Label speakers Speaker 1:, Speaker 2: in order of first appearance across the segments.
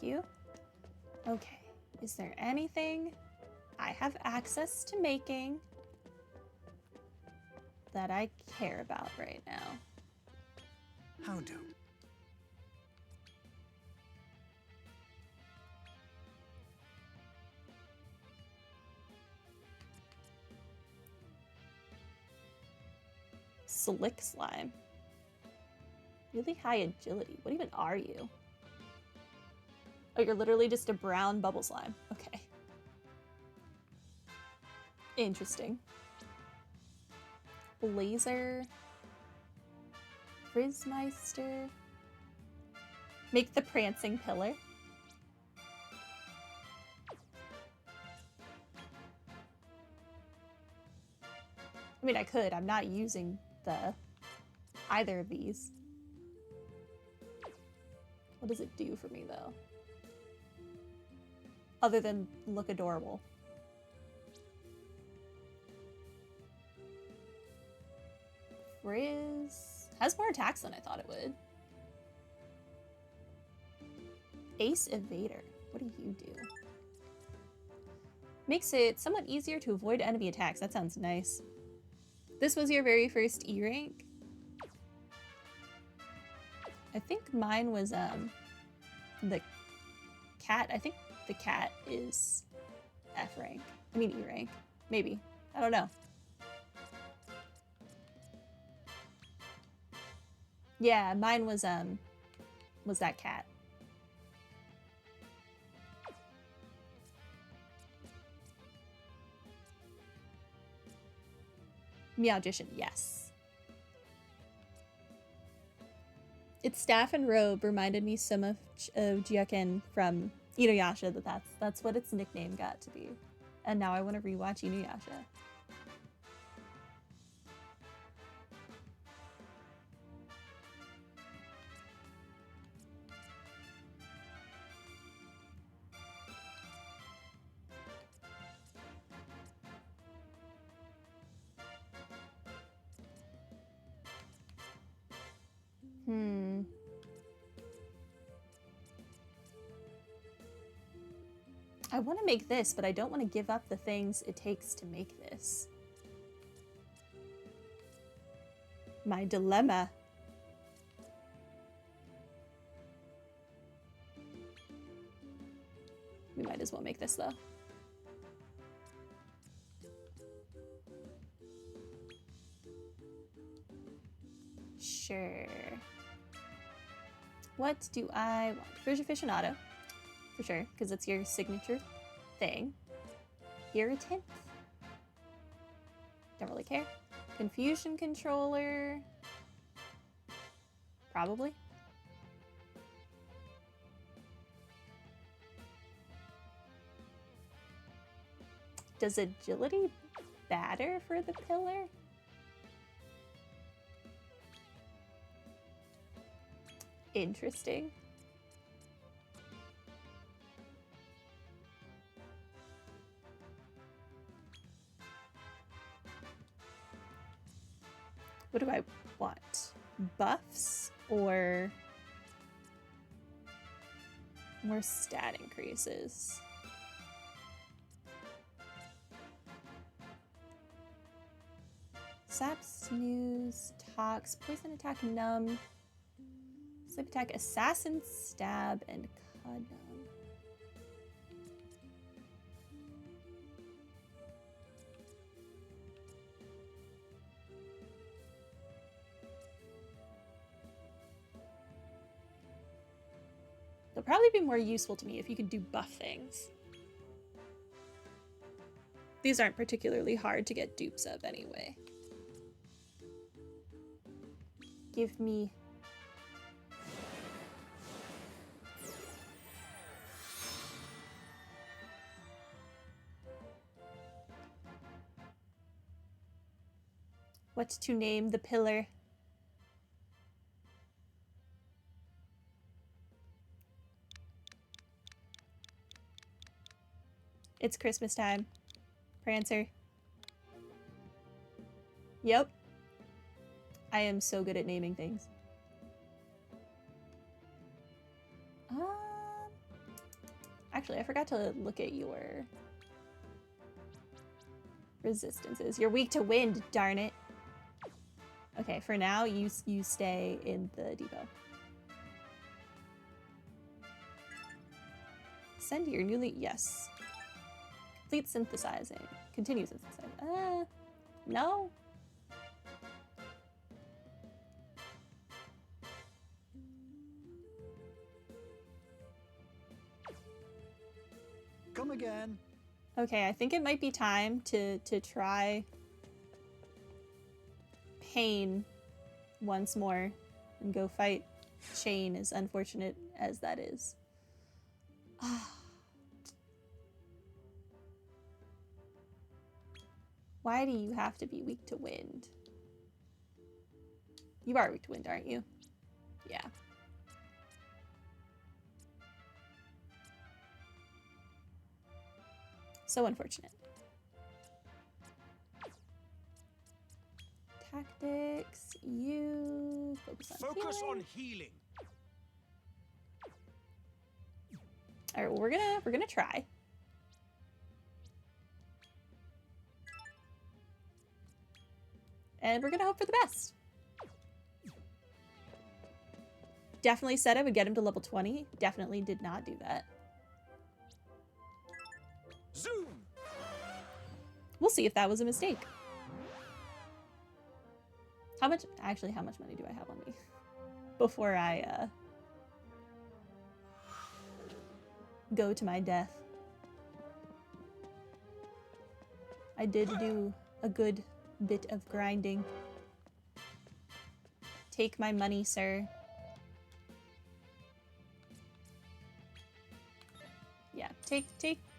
Speaker 1: Thank you. Okay. Is there anything I have access to making that I care about right now?
Speaker 2: How do?
Speaker 1: Slick slime. Really high agility. What even are you? Oh, you're literally just a brown bubble slime. Okay. Interesting. Blazer. Frizzmeister. Make the prancing pillar. I mean, I could. I'm not using either of these. What does it do for me, though? Other than look adorable. Frizz has more attacks than I thought it would. Ace Evader. What do you do? Makes it somewhat easier to avoid enemy attacks. That sounds nice. This was your very first E rank? I think mine was the cat. I think the cat is F rank. I mean E rank. Maybe. I don't know. Yeah, mine was that cat. Meowgician, yes. Its staff and robe reminded me so much of Jiaken from Inuyasha that's what its nickname got to be. And now I want to rewatch Inuyasha. I want to make this, but I don't want to give up the things it takes to make this. My dilemma. We might as well make this, though. Sure. What do I want? Fridge aficionado. For sure, because it's your signature thing. Irritant. Don't really care. Confusion controller. Probably. Does agility matter for the pillar? Interesting. What do I want? Buffs or more stat increases? Sap, snooze, tox, poison attack, numb, sleep attack, assassin, stab, and numb. They'll probably be more useful to me if you can do buff things. These aren't particularly hard to get dupes of anyway. Give me... what to name the pillar? It's Christmas time. Prancer. Yep. I am so good at naming things. Actually, I forgot to look at your resistances. You're weak to wind, darn it. Okay, for now, you stay in the depot. Send your newly... Yes. Complete synthesizing. Continue synthesizing. No.
Speaker 2: Come again.
Speaker 1: Okay, I think it might be time to try Pain once more and go fight Shane, as unfortunate as that is. Why do you have to be weak to wind? You are weak to wind, aren't you? Yeah. So unfortunate. Tactics, you focus on healing. All right, well, we're gonna try. And we're gonna hope for the best. Definitely said I would get him to level 20. Definitely did not do that.
Speaker 2: Zoom.
Speaker 1: We'll see if that was a mistake. How much money do I have on me? Before I go to my death. I did do a good bit of grinding. Take my money, sir. Yeah, take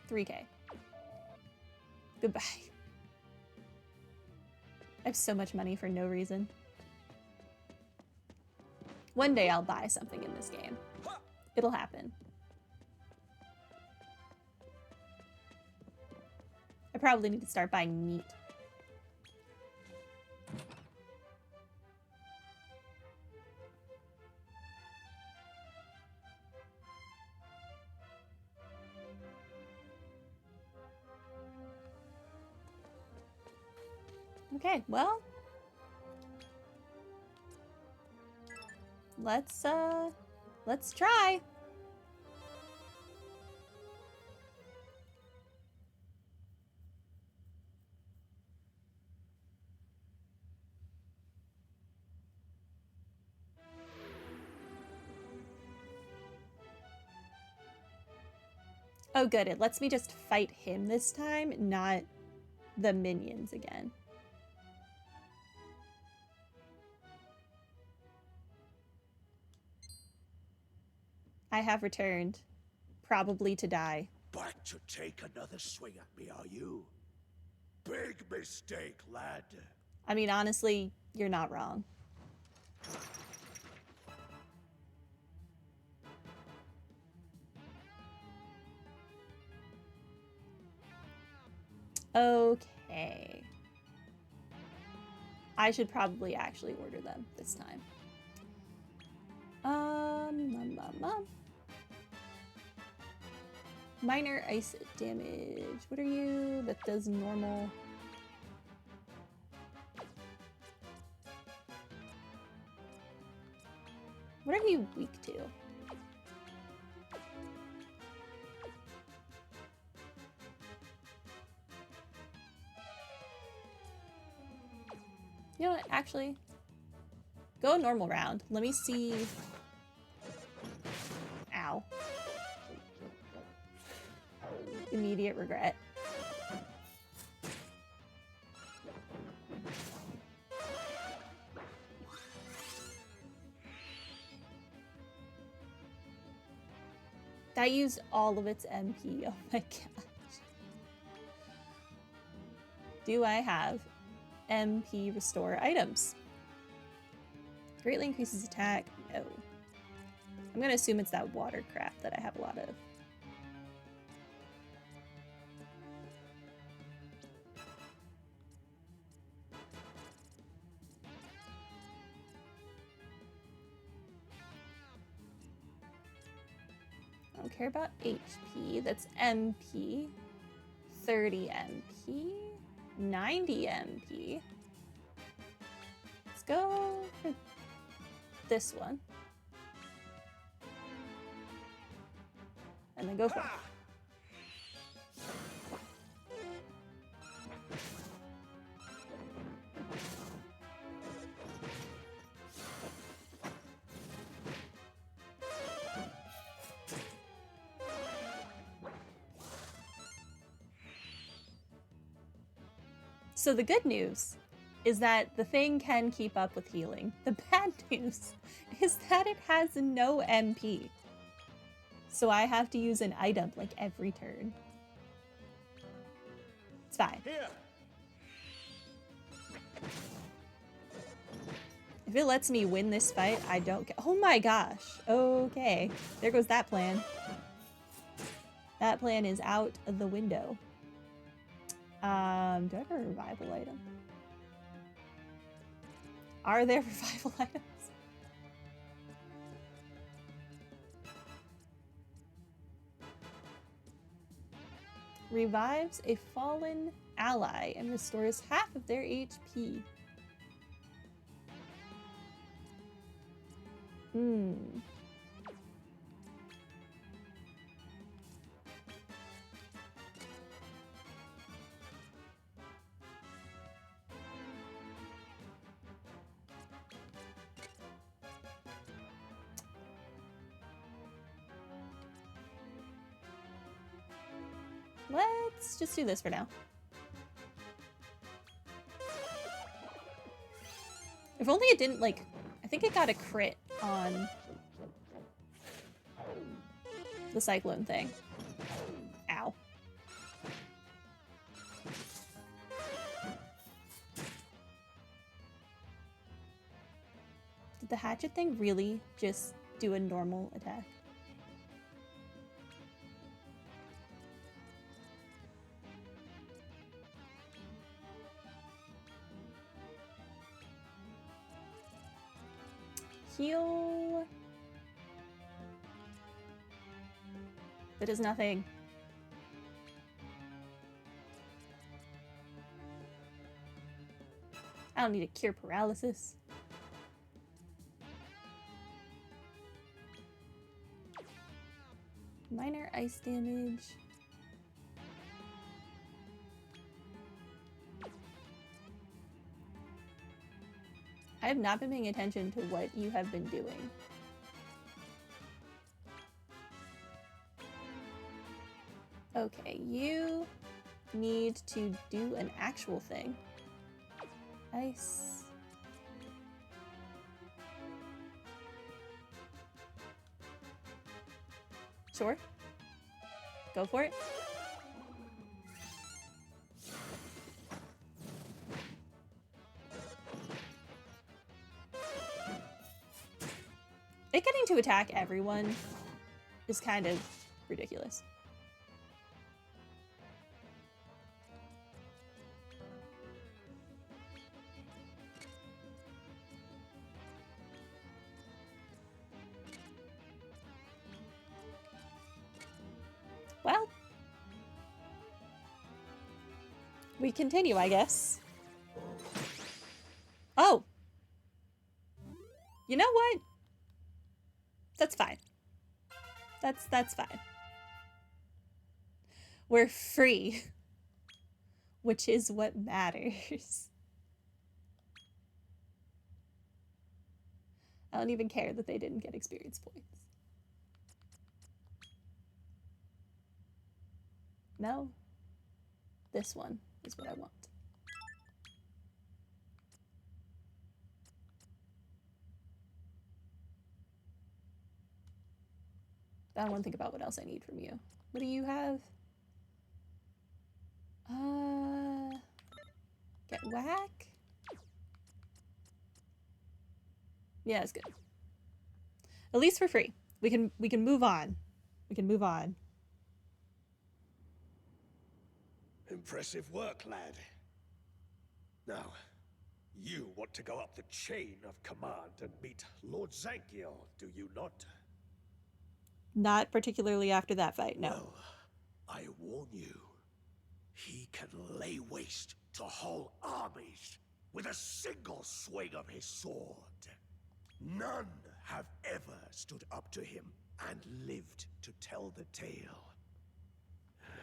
Speaker 1: 3K. Goodbye. I have so much money for no reason. One day I'll buy something in this game. It'll happen. I probably need to start buying meat. Okay, well, let's try. Oh, good. It lets me just fight him this time, not the minions again. I have returned, probably to die.
Speaker 3: Back to take another swing at me, are you? Big mistake, lad.
Speaker 1: I mean, honestly, you're not wrong. Okay. I should probably actually order them this time. Minor ice damage. What are you? That does normal. What are you weak to? You know what? Actually, go normal round. Let me see. Ow. Immediate regret. That used all of its MP. Oh my gosh. Do I have MP restore items? Greatly increases attack. No. I'm gonna assume it's that water crap that I have a lot of. Don't care about HP. That's MP. 30 MP. 90 MP. Let's go for this one. And then go for it. So the good news is that the thing can keep up with healing. The bad news is that it has no MP. So I have to use an item like every turn. It's fine.
Speaker 3: Here.
Speaker 1: If it lets me win this fight, I don't care. Oh my gosh. Okay. There goes that plan. That plan is out of the window. Do I have a revival item? Are there revival items? Revives a fallen ally and restores half of their HP. Let's just do this for now. If only it didn't, like, I think it got a crit on the cyclone thing. Ow. Did the hatchet thing really just do a normal attack? Heal. That is nothing. I don't need to cure paralysis. Minor ice damage. I have not been paying attention to what you have been doing. Okay, you need to do an actual thing. Ice. Sure. Go for it. It getting to attack everyone is kind of ridiculous. Well, we continue, I guess. Oh! You know what? That's fine. That's fine. We're free, which is what matters. I don't even care that they didn't get experience points. No, this one is what I want. I don't want to think about what else I need from you. What do you have? Get whack? Yeah, it's good. At least for free. We can move on. We can move on.
Speaker 3: Impressive work, lad. Now, you want to go up the chain of command and meet Lord Zangiel, do you not?
Speaker 1: Not particularly after that fight, no.
Speaker 3: Well, I warn you, he can lay waste to whole armies with a single swing of his sword. None have ever stood up to him and lived to tell the tale.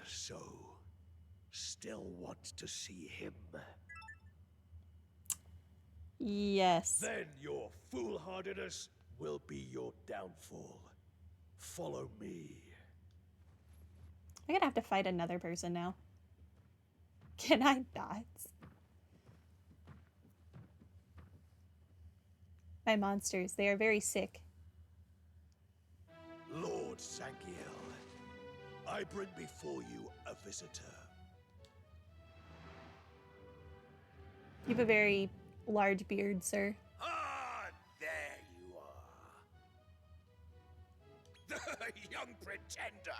Speaker 3: So, still want to see him?
Speaker 1: Yes.
Speaker 3: Then your foolhardiness will be your downfall. Follow me.
Speaker 1: I'm gonna have to fight another person now. Can I not? My monsters, they are very sick.
Speaker 3: Lord Zangiel, I bring before you a visitor.
Speaker 1: You have a very large beard, sir.
Speaker 3: Ah, there you are. The young pretender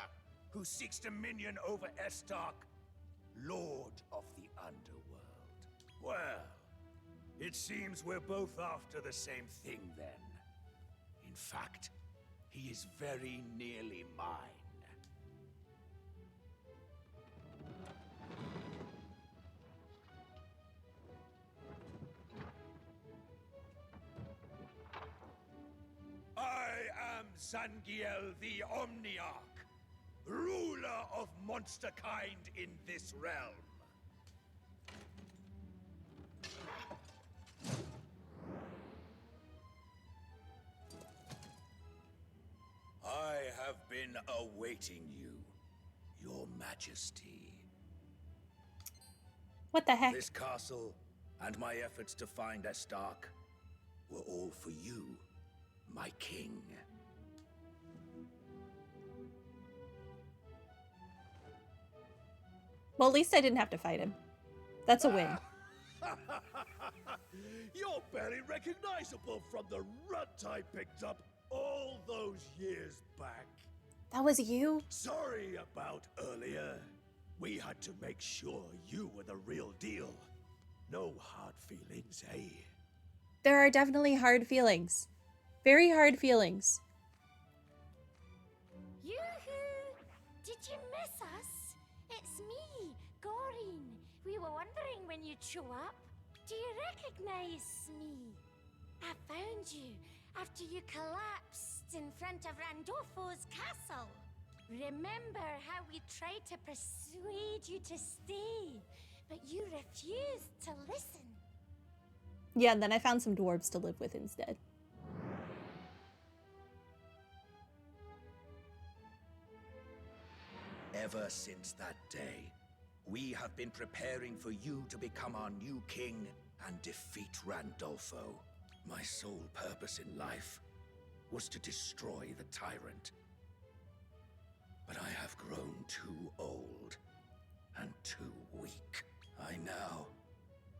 Speaker 3: who seeks dominion over Estark, Lord of the Underworld. Well, it seems we're both after the same thing then. In fact, he is very nearly mine. I am Zangiel the Omniarch, ruler of monsterkind in this realm. I have been awaiting you, Your Majesty.
Speaker 1: What the heck?
Speaker 3: This castle and my efforts to find Estark were all for you, my king.
Speaker 1: Well, at least I didn't have to fight him. That's a win.
Speaker 3: You're barely recognizable from the runt I picked up all those years back.
Speaker 1: That was you?
Speaker 3: Sorry about earlier. We had to make sure you were the real deal. No hard feelings, eh?
Speaker 1: There are definitely hard feelings. Very hard feelings.
Speaker 4: Yoo-hoo! Did you miss us? It's me, Goreen. We were wondering when you'd show up. Do you recognize me? I found you after you collapsed in front of Randolfo's castle. Remember how we tried to persuade you to stay, but you refused to listen.
Speaker 1: Yeah, and then I found some dwarves to live with instead.
Speaker 3: Ever since that day, we have been preparing for you to become our new king and defeat Randolfo. My sole purpose in life was to destroy the tyrant. But I have grown too old and too weak. I now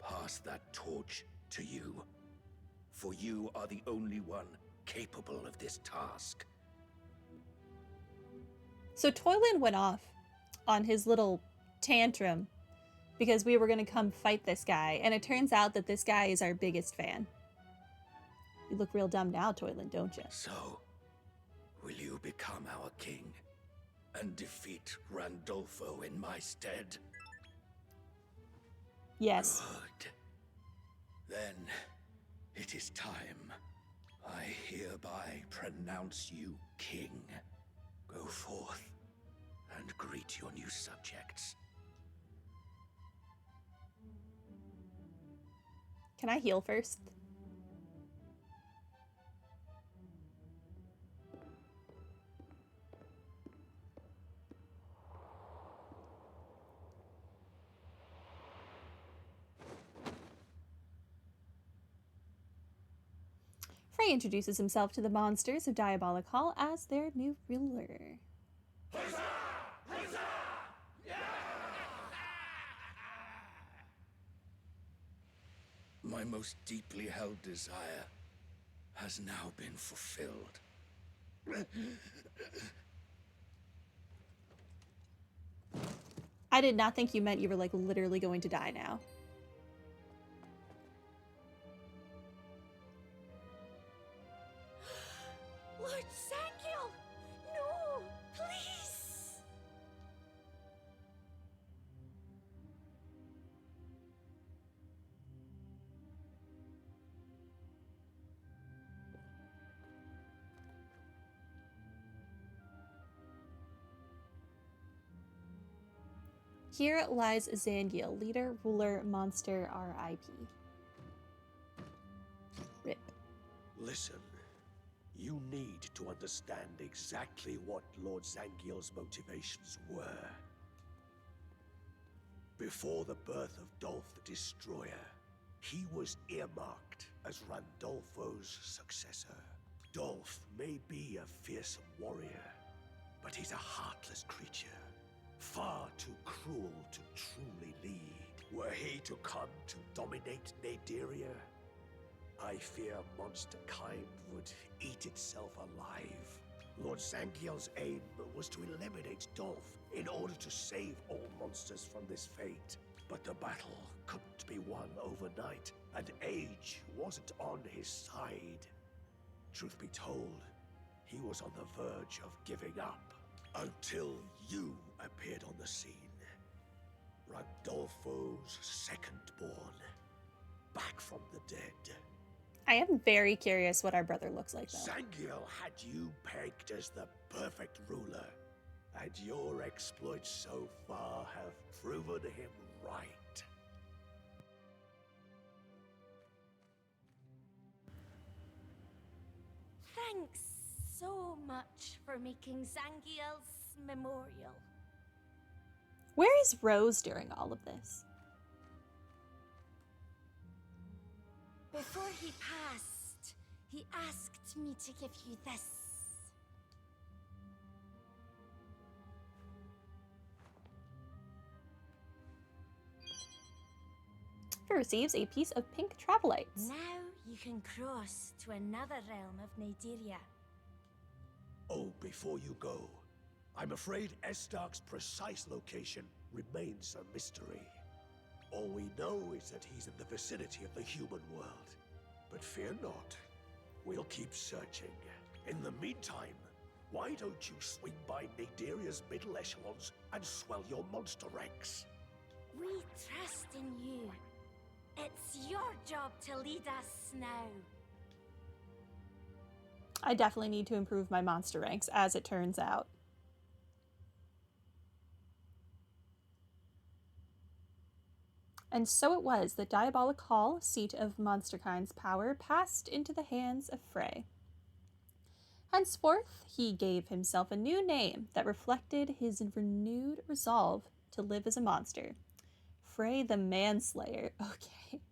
Speaker 3: pass that torch to you, for you are the only one capable of this task.
Speaker 1: So Toylan went off on his little tantrum because we were going to come fight this guy, and it turns out that this guy is our biggest fan. You look real dumb now, Toylan, don't you?
Speaker 3: So, will you become our king and defeat Randolfo in my stead?
Speaker 1: Yes.
Speaker 3: Good. Then, it is time. I hereby pronounce you king. Go forth and greet your new subjects.
Speaker 1: Can I heal first? Frey introduces himself to the monsters of Diabolic Hall as their new ruler.
Speaker 3: My most deeply held desire has now been fulfilled.
Speaker 1: I did not think you meant you were like literally going to die now.
Speaker 4: Lord Zangiel! No!
Speaker 1: Here lies Zangiel, leader, ruler, monster, R.I.P. RIP.
Speaker 5: Listen, you need to understand exactly what Lord Zangiel's motivations were. Before the birth of Dolph the Destroyer, he was earmarked as Randolfo's successor. Dolph may be a fearsome warrior, but he's a heartless creature, far too cruel to truly lead. Were he to come to dominate Naderia, I fear monster kind would eat itself alive. Lord Zangiel's aim was to eliminate Dolph in order to save all monsters from this fate. But the battle couldn't be won overnight, and age wasn't on his side. Truth be told, he was on the verge of giving up. Until you appeared on the scene. Randolfo's second-born, back from the dead.
Speaker 1: I am very curious what our brother looks like, though.
Speaker 5: Zangiel had you pegged as the perfect ruler, and your exploits so far have proven him right.
Speaker 4: Thanks so much for making Zangiel's memorial.
Speaker 1: Where is Rose during all of this?
Speaker 4: Before he passed, he asked me to give you this.
Speaker 1: He receives a piece of pink travelites.
Speaker 4: Now you can cross to another realm of Naderia.
Speaker 5: Oh, before you go, I'm afraid Estark's precise location remains a mystery. All we know is that he's in the vicinity of the human world. But fear not, we'll keep searching. In the meantime, why don't you swing by Naderia's middle echelons and swell your monster ranks?
Speaker 4: We trust in you. It's your job to lead us now.
Speaker 1: I definitely need to improve my monster ranks, as it turns out. And so it was that Diabolic Hall, seat of Monsterkind's power, passed into the hands of Frey. Henceforth, he gave himself a new name that reflected his renewed resolve to live as a monster. Frey the Manslayer. Okay.